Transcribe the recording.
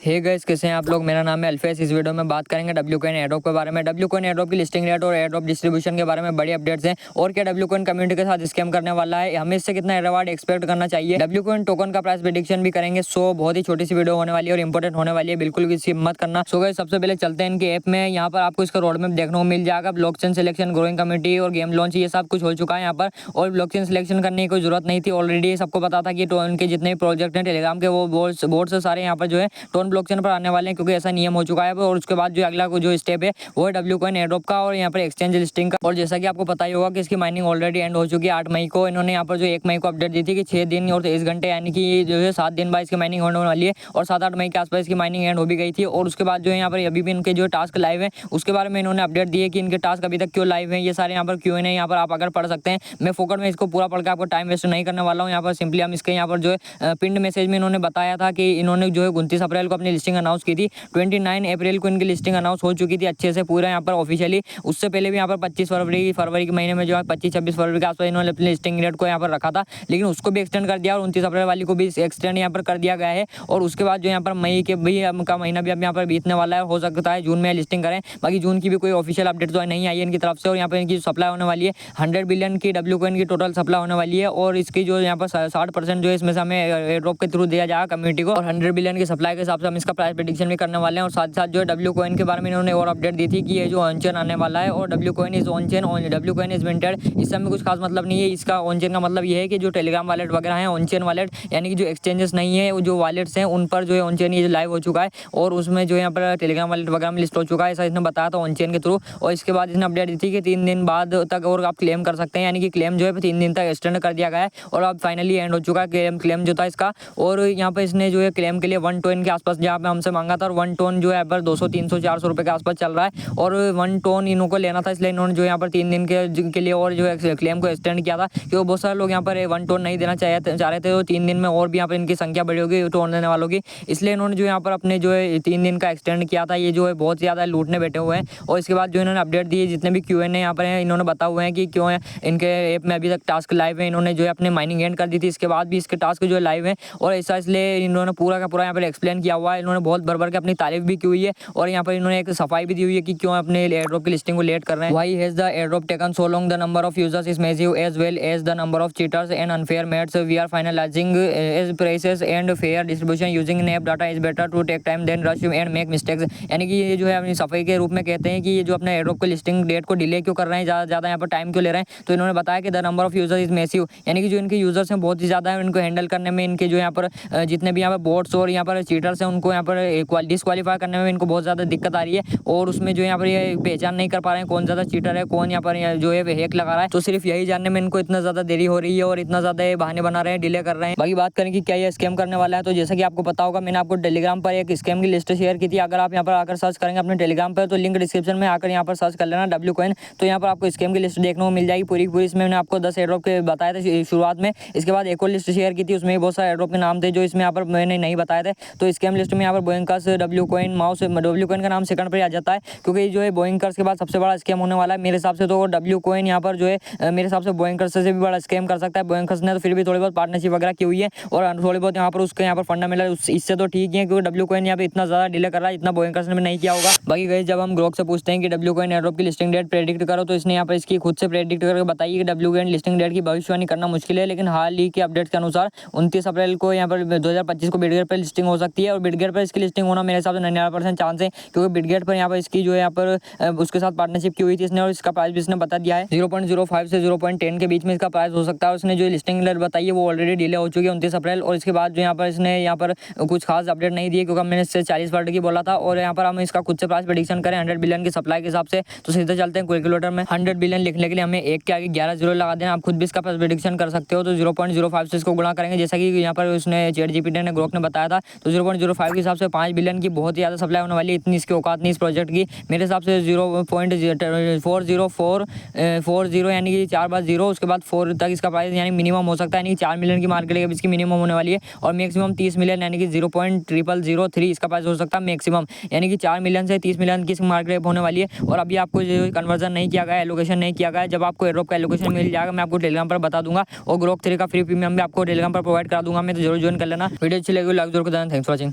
Hey guys, कैसे हैं आप लोग। मेरा नाम है अल्फेस। इस वीडियो में बात करेंगे डब्ल्यू कॉइन एयरड्रॉप के बारे में। डब्ल्यू कॉइन एयरड्रॉप की लिस्टिंग रेट और एयरड्रॉप डिस्ट्रीब्यूशन के बारे में बड़ी अपडेट्स हैं और क्या डब्ल्यू कॉइन कम्युनिटी के साथ स्कैम करने वाला है, हमें इससे कितना रिवार्ड एक्सपेक्ट करना चाहिए, डब्ल्यू कॉइन टोकन का प्राइस प्रेडिक्शन भी करेंगे। सो बहुत ही छोटी सी वीडियो होने वाली है और इंपॉर्टेंट होने वाली है, बिल्कुल भी स्किप मत करना। सो गाइस, सबसे पहले चलते हैं इनके ऐप में। यहाँ पर आपको इसका रोड मैप देखने को मिल जाएगा। ब्लॉकचेन सिलेक्शन, ग्रोइंग कम्युनिटी और गेम लॉन्च, ये सब कुछ हो चुका है यहाँ पर। और ब्लॉकचेन सिलेक्शन करने की कोई जरूरत नहीं थी, ऑलरेडी सबको पता था कि टोन के जितने प्रोजेक्ट हैं टेलीग्राम के, वो बोर्ड से सारे यहाँ पर जो है टोन ब्लॉकचेन पर आने वाले हैं, क्योंकि ऐसा नियम हो चुका है। और उसके बाद जो अगला जो स्टेप है वो है डब्ल्यू कॉइन एयरड्रॉप का और यहाँ पर एक्सचेंज लिस्टिंग का। और जैसा कि आपको पता ही होगा कि इसकी माइनिंग ऑलरेडी एंड हो चुकी है 8 मई को। इन्होंने यहाँ पर जो 1 मई को अपडेट दी थी कि 6 दिन और 23 घंटे यानी कि जो है 7 दिन बाद इसकी माइनिंग होने वाली है। और 7-8 मई के आसपास इसकी माइनिंग एंड हो भी गई थी। और उसके बाद जो है यहाँ पर अभी भी इनके जो टास्क लाइव है उसके बारे में इन्होंने अपडेट दी है कि इनके टास्क अभी तक क्यों लाइव है। ये सारे यहाँ पर क्यों है, यहाँ पर आप अगर पढ़ सकते हैं। मैं फोकट में इसको पूरा पढ़ के आपको टाइम वेस्ट नहीं करने वाला हूँ। यहाँ पर सिंपली हम इसके यहाँ पर जो है पिंड मैसेज में इन्होंने बताया था कि इन्होंने जो है 29 अप्रैल को अपनी लिस्टिंग अनाउंस की थी। 29 अप्रैल को इनकी लिस्टिंग अनाउंस हो चुकी थी अच्छे से पूरा यहाँ पर ऑफिशियली। उससे पहले भी यहाँ पर 25 फरवरी के महीने में जो है 25-26 फरवरी के आसपास इन्होंने अपनी लिस्टिंग डेट को यहाँ पर रखा था, लेकिन उसको भी एक्सटेंड कर दिया और 29 अप्रैल वाली को भी एक्सटेंड यहाँ पर कर दिया गया है। और उसके बाद जो यहाँ पर मई के भी का महीना भी अब यहाँ पर बीतने वाला है। हो सकता है जून में लिस्टिंग करें, बाकी जून की भी कोई ऑफिशियल अपडेट तो नहीं आई है इनकी तरफ से। और यहाँ पर इनकी सप्लाई होने वाली है 100 बिलियन की डब्ल्यू कॉइन की टोटल सप्लाई होने वाली है। और इसकी जो यहाँ पर 60% जो है इसमें से हमें एयरड्रॉप के थ्रू दिया जाएगा कम्युनिटी को। और 100 बिलियन की सप्लाई के हिसाब से हम इसका प्राइस प्रेडिक्शन भी करने वाले हैं। और साथ साथ जो है डब्ल्यू कॉइन के बारे में इन्होंने और अपडेट दी थी कि ये जो ऑन चेन आने वाला है और W coin is on chain, W coin is minted. इस समय कुछ खास मतलब नहीं है। इसका ऑन चेन का मतलब ये है कि जो टेलीग्राम वॉलेट वगैरह है ऑन चेन वॉलेट, यानी कि जो एक्सचेंजेस नहीं है, वो जो वॉलेट्स हैं उन पर जो है ऑन चेन ये लाइव हो चुका है। और उसमें जो यहाँ पर टेलीग्राम वॉलेट वगैरह में लिस्ट हो चुका है, ऐसा इसने बताया था ऑन चेन के थ्रू। और इसके बाद इसने अपडेट दी थी कि 3 दिन बाद तक और आप क्लेम कर सकते हैं, यानी कि क्लेम जो है 3 दिन तक एक्सटेंड कर दिया गया है। और अब फाइनली एंड हो चुका है क्लेम जो था इसका। और यहाँ पर इसने जो है क्लेम के लिए 1 टोन के आसपास जहाँ पे हमसे मांगा था, और 1 टोन जो है पर 200, 300, 400 रुपये के आसपास चल रहा है। और 1 टोन इनको लेना था, इसलिए इन्होंने जो यहाँ पर 3 दिन के लिए और जो है क्लेम को एक्सटेंड किया था, क्योंकि बहुत सारे लोग यहाँ पर 1 टोन नहीं देना चाह रहे थे। तो 3 दिन में और भी यहाँ पर इनकी संख्या बढ़ी होगी टोन देने वालों की, इसलिए इन्होंने जो यहाँ पर अपने जो है 3 दिन का एक्सटेंड किया था। ये जो है बहुत ज़्यादा लूटने बैठे हुए हैं। और इसके बाद जो इन्होंने अपडेट दी है, जितने भी क्यूएन यहाँ पर हैं, इन्होंने बता हुए हैं कि क्यों है इनके ऐप में अभी तक टास्क लाइव है। इन्होंने जो है अपने माइनिंग एंड कर दी थी, इसके बाद भी इसके टास्क जो है लाइव है। और ऐसा इसलिए इन्होंने पूरा का पूरा यहाँ पर एक्सप्लेन किया हुआ है। इन्होंने बहुत भर के अपनी तारीफ भी की हुई है। और यहाँ पर इन्होंने एक सफाई भी दी हुई है कि क्यों अपने एयरड्रॉप की लिस्टिंग को लेट कर रहे हैं। Why has the airdrop taken so long, the number of users is massive as well as the number of cheaters and unfair methods we are finalising as prices and fair distribution using nap data is better to take time than rush and make mistakes. यानी कि ये जो है अपनी सफाई के रूप में कहते हैं कि ये जो अपने एयरड्रॉप की लिस्टिंग डेट को डिले क्यों कर रहे हैं, ज़्यादा यहाँ पर टाइम क्यों ले रहे हैं। तो इन्होंने बताया कि the number of users is massive, यानी कि जो इनके यूजर्स हैं बहुत ही ज़्यादा है, इनको हैंडल करने में इनके जो यहाँ पर जितने भी यहाँ पर बोट्स और यहाँ पर चीटर्स हैं उनको यहाँ पर डिस्क्वालीफाई करने में इनको बहुत ज़्यादा दिक्कत आ रही है। और उसमें जो यहाँ पर ये पहचान नहीं कर पा रहे हैं कौन ज़्यादा चीटर है, कौन यहाँ पर जो है हैक लगा रहा है। तो सिर्फ यही जानने में इनको इतना ज़्यादा देरी हो रही है और इतना ज़्यादा ये बहाने बना रहे हैं, डिले कर रहे हैं। बाकी बात करें कि क्या ये स्कैम करने वाला है, तो जैसा कि आपको पता होगा मैंने आपको टेलीग्राम पर एक स्कैम की लिस्ट शेयर की थी। अगर आप यहाँ पर आकर सर्च करेंगे अपने टेलीग्राम पर, तो लिंक डिस्क्रिप्शन में आकर यहाँ पर सर्च कर लेना डब्ल्यू कॉइन, तो यहाँ पर आपको स्कैम की लिस्ट देखने को मिल जाएगी पूरी पूरी। इसमें मैंने आपको 10 एयरड्रॉप के बताए थे शुरुआत में। इसके बाद एक और लिस्ट शेयर की थी, उसमें बहुत सारे एयरड्रॉप के नाम थे जो इसमें यहाँ पर मैंने नहीं बताए थे। तो स्कैम लिस्ट में यहाँ पर Boinkers, W coin, mouse, W coin का नाम सेकंड पर आ जाता है, क्योंकि जो है बोइंकर्स के बाद सबसे बड़ा स्कैम होने वाला है मेरे हिसाब से। तो डब्ल्यू कॉइन यहाँ पर जो है मेरे हिसाब से बोइंकर्स से भी बड़ा स्कैम कर सकता है। बोइंकर्स ने तो फिर भी थोड़ी बहुत पार्टनरशिप वगैरह की हुई है और थोड़ी बहुत यहाँ पर उसके यहाँ पर फंडा मिला, इससे तो ठीक है, क्योंकि डब्ल्यू कॉइन यहाँ पे इतना ज़्यादा डिले कर रहा है, इतना बोइंकर्स ने भी नहीं किया होगा। बाकी गाइस, जब हम ग्रोक से पूछते हैं कि डब्ल्यू कॉइन एयरड्रॉप की लिस्टिंग डेट प्रेडिक्ट करो, तो इसने यहाँ पर इसकी खुद से प्रेडिक्ट करके बताई कि डब्ल्यू कॉइन लिस्टिंग डेट की भविष्यवाणी करना मुश्किल है, लेकिन हाल ही के अपडेट्स के अनुसार 29 अप्रैल को यहाँ पर 2025 को बिटगेट पर लिस्टिंग हो सकती है। और बिटगेट पर इसकी लिस्टिंग होना मेरे हिसाब से 99% चांस है, क्योंकि बिटगेट पर यहाँ पर इसकी जो है यहाँ पर उसके साथ पार्टनरशिप की हुई थी इसने। और इसका प्राइस भी इसने बता दिया है 0.05 से 0.10 के बीच में इसका प्राइस हो सकता है। उसने जो लिस्टिंग डेट बताई है वो ऑलरेडी डिले हो चुकी है 29 अप्रैल। और इसके बाद जो यहाँ पर इसने यहाँ पर कुछ खास अपडेट नहीं दिए, क्योंकि मैंने इससे 40 वर्ड की बोला था। और यहाँ पर हम इसका खुद से प्राइस प्रेडिक्शन करें 100 बिलियन की सप्लाई के हिसाब से, तो सीधे चलते हैं कैलकुलेटर में। 100 बिलियन लिखने के लिए हमें एक के आगे 11 जीरो लगा देना। आप खुद भी इसका प्राइस प्रेडिक्शन कर सकते हो। तो 0.05 से इसको गुणा करेंगे, जैसा कि यहाँ पर उसने चैट जीपीटी ने ग्रोक ने बताया था। तो 0.05 के हिसाब से 5 बिलियन की बहुत ही ज़्यादा सप्लाई होने वाली है। इतनी इसकी औकात नहीं इस प्रोजेक्ट की मेरे हिसाब से। 0.40440 यानी कि 4 बार 0, उसके बाद 4 तक इसका प्राइस यानी मिनिमम हो सकता है, यानी कि 4 मिलियन की मार्केट इसकी मिनिमम होने वाली है। और मैक्सिमम 30 मिलियन यानी कि 0.0003 इसका प्राइस हो सकता है मैक्सिमम, यानी कि 4 मिलियन से 30 मिलियन की मार्केट होने वाली है। और अभी आपको जो कन्वर्जन नहीं किया गया, एलोकेशन नहीं किया गया है, जब आपको एयरड्रॉप का एलोकेशन मिल जाएगा मैं आपको टेलीग्राम पर बता दूंगा। और ग्रोक 3 का फ्री प्रीमियम भी आपको टेलीग्राम पर प्रोवाइड करा दूंगा मैं, तो जरूर ज्वाइन कर लेना। वीडियो अच्छी लगी लाइक जरूर कर देना। Thanks for watching.